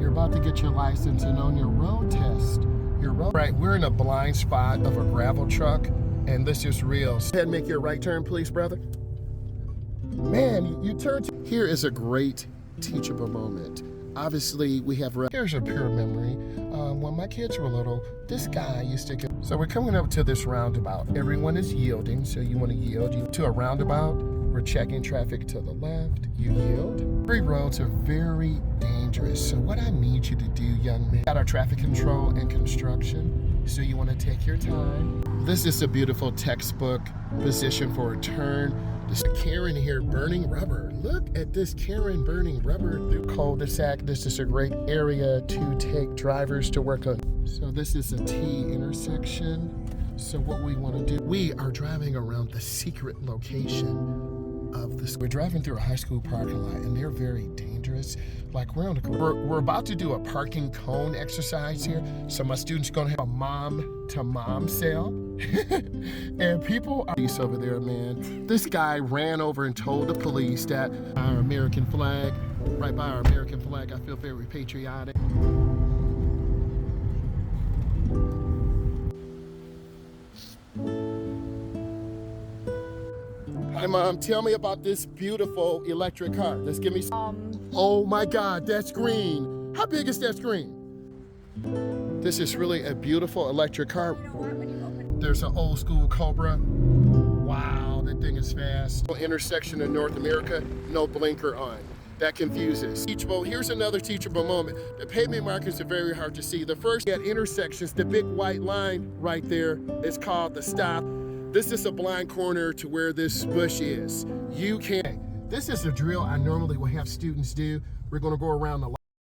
you're about to get your license, and on your road test, right, we're in a blind spot of a gravel truck, and this is real. Go ahead and make your right turn, please, brother. Man, you turn to... Here is a great teachable moment. Obviously, we have... Here's a pure memory. When my kids were little, this guy used to get... So we're coming up to this roundabout. Everyone is yielding, so you want to yield to a roundabout. We're checking traffic to the left. You yield. Every roads are very dangerous. So what I need you to do, young man, got our traffic control and construction. So you want to take your time. This is a beautiful textbook position for a turn. This Karen here burning rubber. Look at this Karen burning rubber through cul-de-sac. This is a great area to take drivers to work on. So this is a T intersection. So what we want to do, we are driving around the secret location of this. We're driving through a high school parking lot, and they're very dangerous. Like we're about to do a parking cone exercise here. So my students are gonna have a mom-to-mom sale. And people are over there, man. This guy ran over and told the police that our American flag, right by our American flag, I feel very patriotic. Hi, Mom. Tell me about this beautiful electric car. Let's give me some. Oh my God, that's green. How big is that screen? This is really a beautiful electric car. There's an old school Cobra. Wow, that thing is fast. Intersection in North America, no blinker on. That confuses. Teachable, here's another teachable moment. The pavement markers are very hard to see. The first at intersections, the big white line right there is called the stop. This is a blind corner to where this bush is. You can't. This is a drill I normally will have students do. We're gonna go around the